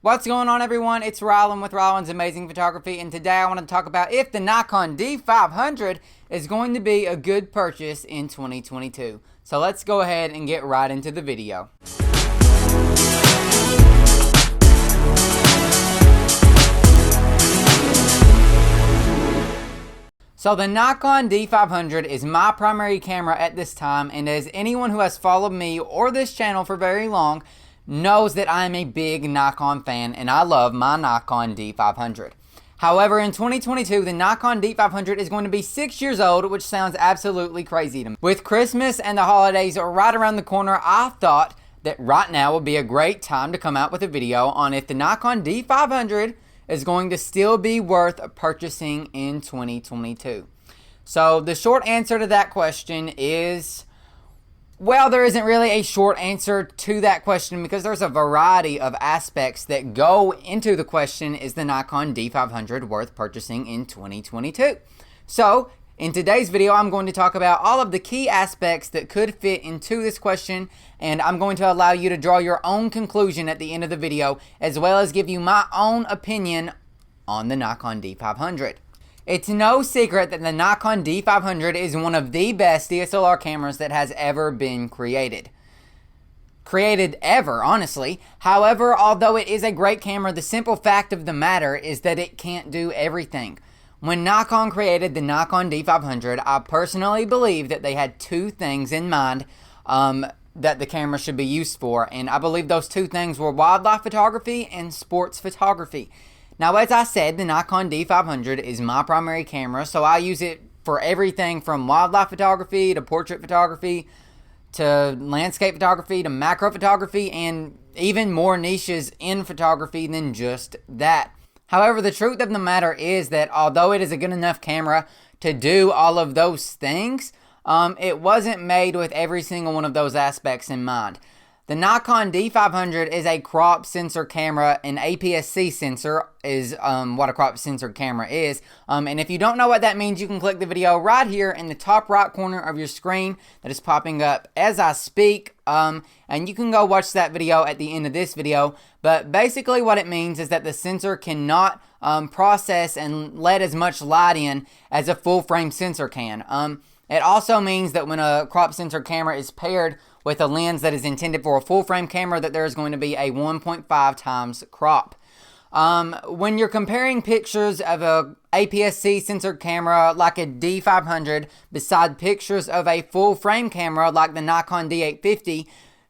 What's going on, everyone? It's Rylan with Rylan's Amazing Photography, and today I want to talk about if the Nikon D500 is going to be a good purchase in 2022. So let's go ahead and get right into the video. So the Nikon D500 is my primary camera at this time, and as anyone who has followed me or this channel for very long knows that I am a big Nikon fan and I love my Nikon D500. However, in 2022, the Nikon D500 is going to be 6 years old, which sounds absolutely crazy to me. With Christmas and the holidays right around the corner, I thought that right now would be a great time to come out with a video on if the Nikon D500 is going to still be worth purchasing in 2022. So the short answer to that question is, well, there isn't really a short answer to that question because there's a variety of aspects that go into the question, is the Nikon D500 worth purchasing in 2022? So in today's video, I'm going to talk about all of the key aspects that could fit into this question, and I'm going to allow you to draw your own conclusion at the end of the video, as well as give you my own opinion on the Nikon D500. It's no secret that the Nikon D500 is one of the best DSLR cameras that has ever been created. Ever, honestly. However, although it is a great camera, the simple fact of the matter is that it can't do everything. When Nikon created the Nikon D500, I personally believe that they had two things in mind that the camera should be used for, and I believe those two things were wildlife photography and sports photography. Now, as I said, the Nikon D500 is my primary camera, so I use it for everything from wildlife photography to portrait photography to landscape photography to macro photography and even more niches in photography than just that. However, the truth of the matter is that although it is a good enough camera to do all of those things, it wasn't made with every single one of those aspects in mind. The Nikon D500 is a crop sensor camera. An APS-C sensor is what a crop sensor camera is. And if you don't know what that means, you can click the video right here in the top right corner of your screen that is popping up as I speak. And you can go watch that video at the end of this video. But basically what it means is that the sensor cannot process and let as much light in as a full frame sensor can. It also means that when a crop sensor camera is paired with a lens that is intended for a full frame camera, that there is going to be a 1.5 times crop. When you're comparing pictures of a APS-C sensor camera like a D500 beside pictures of a full frame camera like the Nikon D850,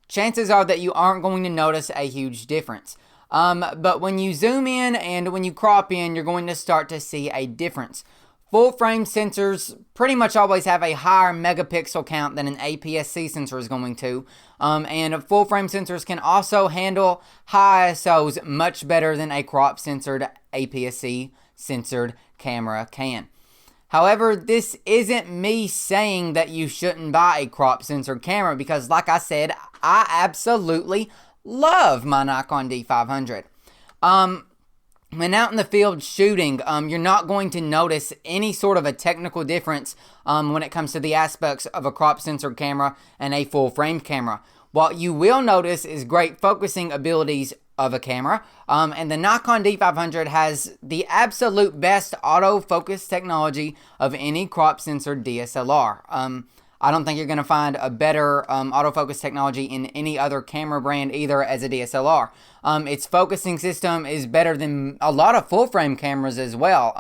chances are that you aren't going to notice a huge difference. But when you zoom in and when you crop in, you're going to start to see a difference. Full frame sensors pretty much always have a higher megapixel count than an APS-C sensor is going to. And full frame sensors can also handle high ISOs much better than a crop sensored APS-C censored camera can. However, this isn't me saying that you shouldn't buy a crop censored camera because, like I said, I absolutely love my Nikon D500. When out in the field shooting, you're not going to notice any sort of a technical difference when it comes to the aspects of a crop sensor camera and a full frame camera. What you will notice is great focusing abilities of a camera, and the Nikon D500 has the absolute best autofocus technology of any crop sensor DSLR. I don't think you're going to find a better autofocus technology in any other camera brand either as a DSLR. Its focusing system is better than a lot of full-frame cameras as well.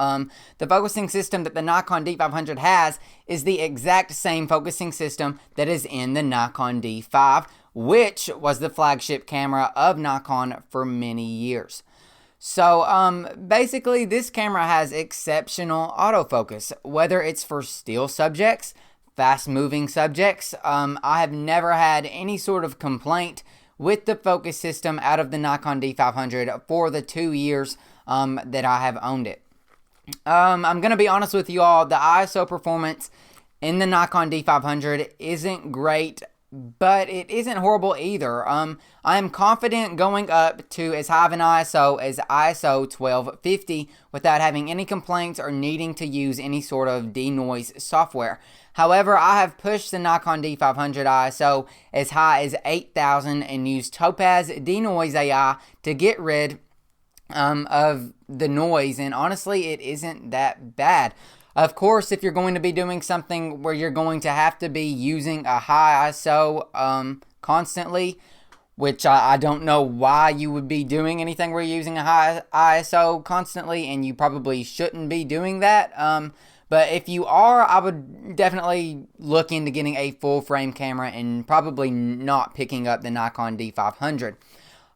The focusing system that the Nikon D500 has is the exact same focusing system that is in the Nikon D5, which was the flagship camera of Nikon for many years. So basically, this camera has exceptional autofocus, whether it's for still subjects, fast-moving subjects. I have never had any sort of complaint with the focus system out of the Nikon D500 for the 2 years that I have owned it. I'm going to be honest with you all, the ISO performance in the Nikon D500 isn't great, but it isn't horrible either. I am confident going up to as high of an ISO as ISO 1250 without having any complaints or needing to use any sort of denoise software. However, I have pushed the Nikon D500 ISO as high as 8,000 and used Topaz Denoise AI to get rid of the noise, and honestly, it isn't that bad. Of course, if you're going to be doing something where you're going to have to be using a high ISO constantly, which I don't know why you would be doing anything where you're using a high ISO constantly, and you probably shouldn't be doing that. But if you are, I would definitely look into getting a full frame camera and probably not picking up the Nikon D500.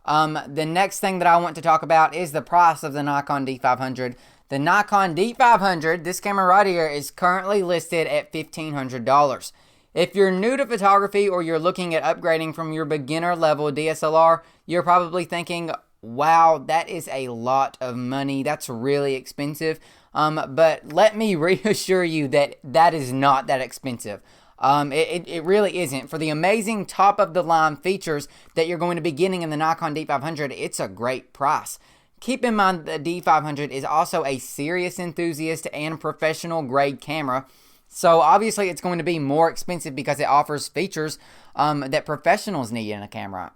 The next thing that I want to talk about is the price of the Nikon D500. The Nikon D500, this camera right here, is currently listed at $1,500. If you're new to photography or you're looking at upgrading from your beginner level DSLR, you're probably thinking, wow, that is a lot of money. That's really expensive. But let me reassure you that that is not that expensive. It really isn't. For the amazing top-of-the-line features that you're going to be getting in the Nikon D500, it's a great price. Keep in mind the D500 is also a serious enthusiast and professional grade camera. So obviously it's going to be more expensive because it offers features that professionals need in a camera.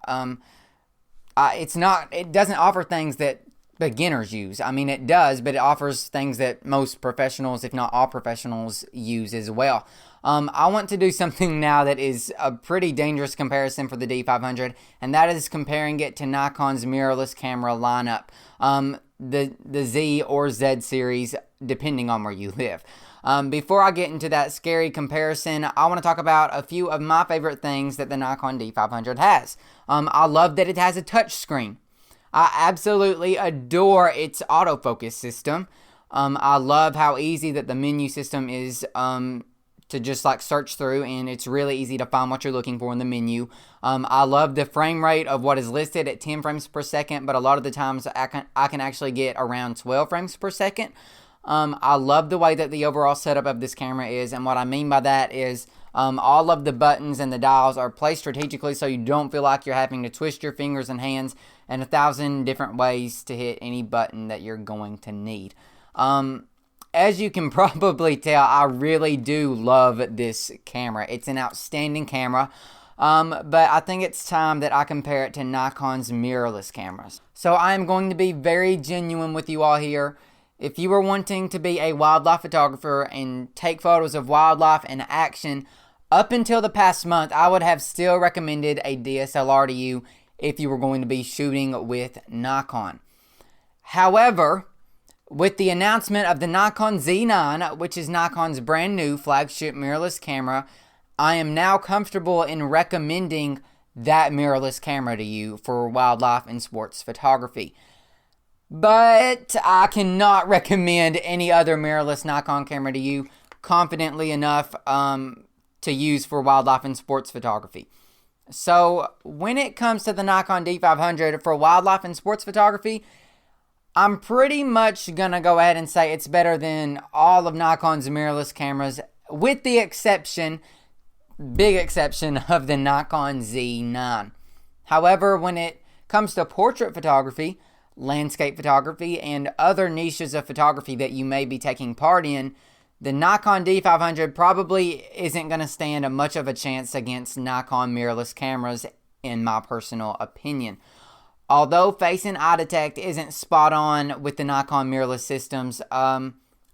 It doesn't offer things that beginners use. I mean, it does, but it offers things that most professionals, if not all professionals, use as well. I want to do something now that is a pretty dangerous comparison for the D500, and that is comparing it to Nikon's mirrorless camera lineup, the Z or Z series, depending on where you live. Before I get into that scary comparison, I want to talk about a few of my favorite things that the Nikon D500 has. I love that it has a touch screen. I absolutely adore its autofocus system. I love how easy that the menu system is to just like search through, and it's really easy to find what you're looking for in the menu. I love the frame rate of what is listed at 10 frames per second, but a lot of the times I can actually get around 12 frames per second. I love the way that the overall setup of this camera is, and what I mean by that is all of the buttons and the dials are placed strategically so you don't feel like you're having to twist your fingers and hands in 1,000 different ways to hit any button that you're going to need. As you can probably tell, I really do love this camera. It's an outstanding camera, but I think it's time that I compare it to Nikon's mirrorless cameras. So I am going to be very genuine with you all here. If you were wanting to be a wildlife photographer and take photos of wildlife in action, up until the past month, I would have still recommended a DSLR to you if you were going to be shooting with Nikon. However, with the announcement of the Nikon Z9, which is Nikon's brand new flagship mirrorless camera, I am now comfortable in recommending that mirrorless camera to you for wildlife and sports photography. But I cannot recommend any other mirrorless Nikon camera to you confidently enough to use for wildlife and sports photography. So when it comes to the Nikon D500 for wildlife and sports photography, I'm pretty much going to go ahead and say it's better than all of Nikon's mirrorless cameras, with the exception, big exception, of the Nikon Z9. However, when it comes to portrait photography, landscape photography, and other niches of photography that you may be taking part in, the Nikon D500 probably isn't going to stand much of a chance against Nikon mirrorless cameras, in my personal opinion. Although face and eye detect isn't spot on with the Nikon mirrorless systems,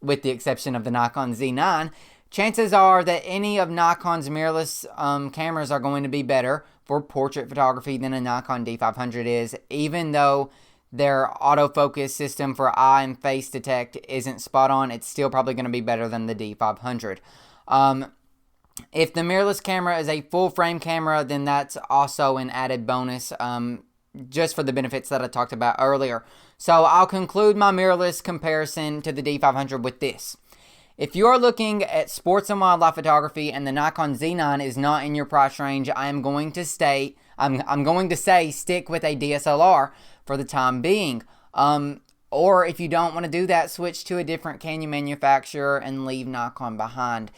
with the exception of the Nikon Z9, chances are that any of Nikon's mirrorless cameras are going to be better for portrait photography than a Nikon D500 is, even though their autofocus system for eye and face detect isn't spot on. It's still probably going to be better than the D500. If the mirrorless camera is a full frame camera, then that's also an added bonus, just for the benefits that I talked about earlier. So I'll conclude my mirrorless comparison to the D500 with this. If you're looking at sports and wildlife photography and the Nikon Z9 is not in your price range, I'm going to say stick with a DSLR for the time being. Or if you don't want to do that, switch to a different Canon manufacturer and leave Nikon behind.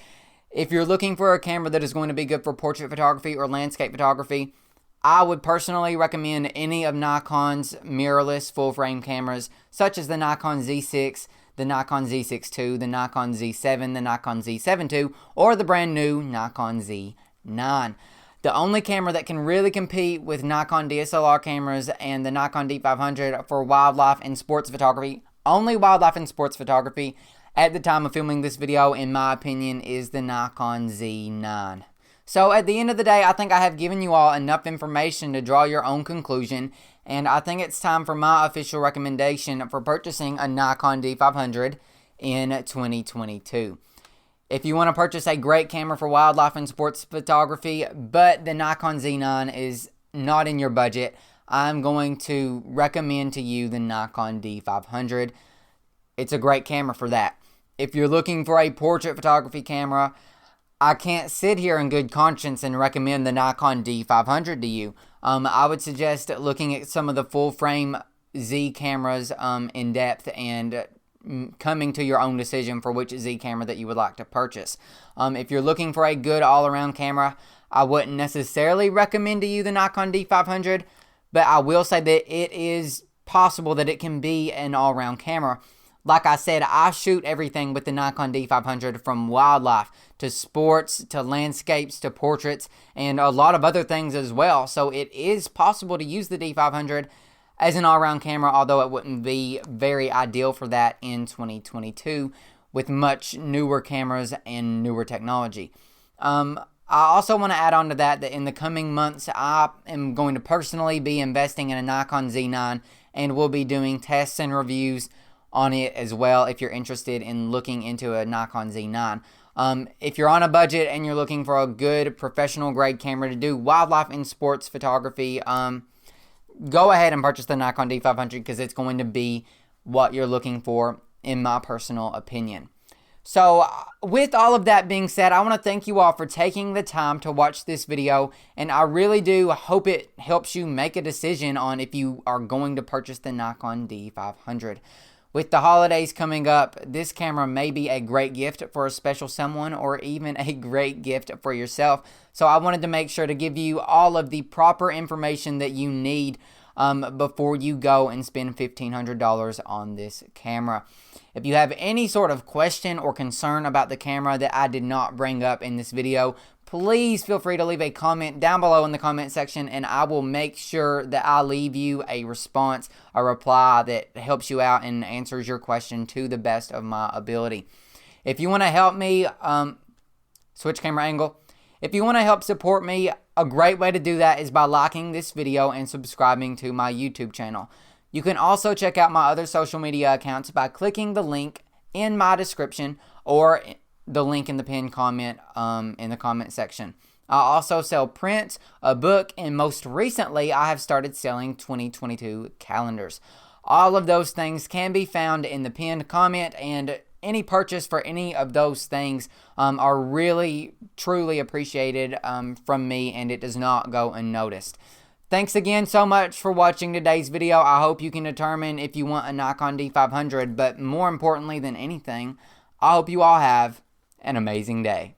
If you're looking for a camera that is going to be good for portrait photography or landscape photography, I would personally recommend any of Nikon's mirrorless full-frame cameras, such as the Nikon Z6, the Nikon Z6 II, the Nikon Z7, the Nikon Z7 II, or the brand new Nikon Z9. The only camera that can really compete with Nikon DSLR cameras and the Nikon D500 for wildlife and sports photography, only wildlife and sports photography at the time of filming this video, in my opinion, is the Nikon Z9. So at the end of the day, I think I have given you all enough information to draw your own conclusion, and I think it's time for my official recommendation for purchasing a Nikon D500 in 2022. If you want to purchase a great camera for wildlife and sports photography, but the Nikon Z9 is not in your budget, I'm going to recommend to you the Nikon D500. It's a great camera for that. If you're looking for a portrait photography camera, I can't sit here in good conscience and recommend the Nikon D500 to you. I would suggest looking at some of the full frame Z cameras in depth and coming to your own decision for which Z camera that you would like to purchase. If you're looking for a good all-around camera, I wouldn't necessarily recommend to you the Nikon D500, but I will say that it is possible that it can be an all-around camera. Like I said, I shoot everything with the Nikon D500, from wildlife to sports to landscapes to portraits and a lot of other things as well. So it is possible to use the D500 as an all-around camera, although it wouldn't be very ideal for that in 2022 with much newer cameras and newer technology. I also want to add on to that in the coming months, I am going to personally be investing in a Nikon Z9 and will be doing tests and reviews on it as well if you're interested in looking into a Nikon Z9. If you're on a budget and you're looking for a good professional grade camera to do wildlife and sports photography, go ahead and purchase the Nikon D500 because it's going to be what you're looking for, in my personal opinion. So with all of that being said, I want to thank you all for taking the time to watch this video, and I really do hope it helps you make a decision on if you are going to purchase the Nikon D500. With the holidays coming up, this camera may be a great gift for a special someone or even a great gift for yourself. So I wanted to make sure to give you all of the proper information that you need before you go and spend $1,500 on this camera. If you have any sort of question or concern about the camera that I did not bring up in this video, please feel free to leave a comment down below in the comment section, and I will make sure that I leave you a response, a reply that helps you out and answers your question to the best of my ability. If you want to help me, switch camera angle. If you want to help support me, a great way to do that is by liking this video and subscribing to my YouTube channel. You can also check out my other social media accounts by clicking the link in my description or the link in the pinned comment in the comment section. I also sell prints, a book, and most recently I have started selling 2022 calendars. All of those things can be found in the pinned comment, and any purchase for any of those things are really, truly appreciated from me, and it does not go unnoticed. Thanks again so much for watching today's video. I hope you can determine if you want a Nikon D500, but more importantly than anything, I hope you all have an amazing day.